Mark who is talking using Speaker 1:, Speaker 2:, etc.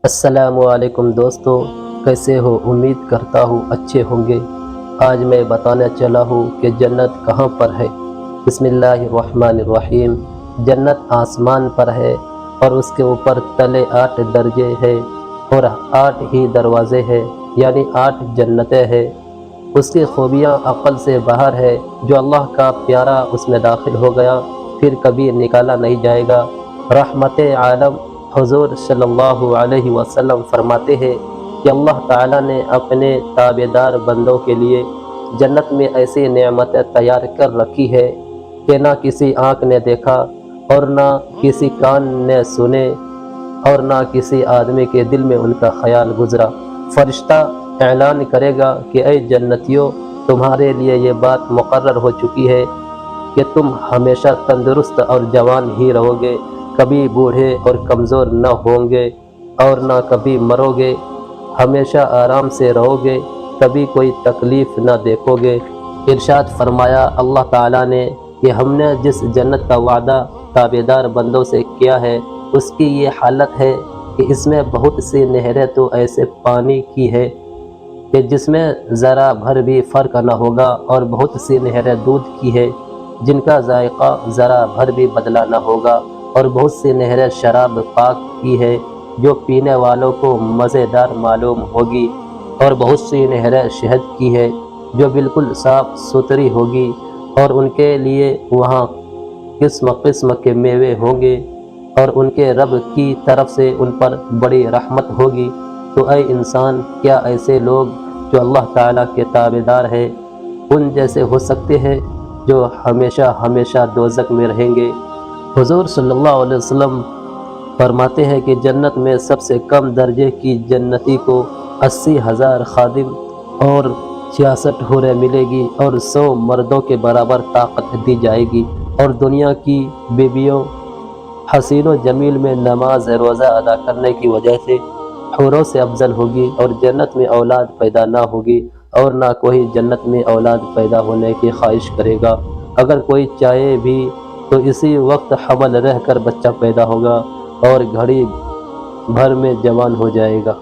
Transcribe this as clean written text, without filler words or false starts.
Speaker 1: السلام علیکم دوستو، کیسے ہو؟ امید کرتا ہوں اچھے ہوں گے۔ آج میں بتانا چلا ہوں کہ جنت کہاں پر ہے۔ بسم اللہ الرحمن الرحیم۔ جنت آسمان پر ہے اور اس کے اوپر تلے 8 درجے ہیں اور 8 ہی دروازے ہیں، یعنی 8 جنتیں ہیں۔ اس کی خوبیاں عقل سے باہر ہے۔ جو اللہ کا پیارا اس میں داخل ہو گیا پھر کبھی نکالا نہیں جائے گا۔ رحمت عالم حضور صلی اللہ علیہ وسلم فرماتے ہیں کہ اللہ تعالیٰ نے اپنے تابعدار بندوں کے لیے جنت میں ایسی نعمتیں تیار کر رکھی ہے کہ نہ کسی آنکھ نے دیکھا اور نہ کسی کان نے سنے اور نہ کسی آدمی کے دل میں ان کا خیال گزرا۔ فرشتہ اعلان کرے گا کہ اے جنتیوں، تمہارے لیے یہ بات مقرر ہو چکی ہے کہ تم ہمیشہ تندرست اور جوان ہی رہو گے، کبھی بوڑھے اور کمزور نہ ہوں گے اور نہ کبھی مرو گے، ہمیشہ آرام سے رہو گے، کبھی کوئی تکلیف نہ دیکھو گے۔ ارشاد فرمایا اللہ تعالیٰ نے کہ ہم نے جس جنت کا وعدہ تابعدار بندوں سے کیا ہے اس کی یہ حالت ہے کہ اس میں بہت سی نہریں تو ایسے پانی کی ہے کہ جس میں ذرا بھر بھی فرق نہ ہوگا، اور بہت سی نہریں دودھ کی ہے جن کا ذائقہ ذرا بھر بھی بدلا نہ ہوگا، اور بہت سی نہریں شراب پاک کی ہے جو پینے والوں کو مزیدار معلوم ہوگی، اور بہت سی نہریں شہد کی ہے جو بالکل صاف ستھری ہوگی، اور ان کے لیے وہاں قسم قسم کے میوے ہوں گے، اور ان کے رب کی طرف سے ان پر بڑی رحمت ہوگی۔ تو اے انسان، کیا ایسے لوگ جو اللہ تعالیٰ کے تابعدار ہیں ان جیسے ہو سکتے ہیں جو ہمیشہ ہمیشہ دوزخ میں رہیں گے؟ حضور صلی اللہ علیہ وسلم فرماتے ہیں کہ جنت میں سب سے کم درجے کی جنتی کو 80,000 خادم اور 66 حوریں ملے گی، اور 100 مردوں کے برابر طاقت دی جائے گی، اور دنیا کی بیویوں حسین و جمیل میں نماز روزہ ادا کرنے کی وجہ سے حوروں سے افضل ہوگی، اور جنت میں اولاد پیدا نہ ہوگی، اور نہ کوئی جنت میں اولاد پیدا ہونے کی خواہش کرے گا۔ اگر کوئی چاہے بھی تو اسی وقت حمل رہ کر بچہ پیدا ہوگا اور گھڑی بھر میں جوان ہو جائے گا۔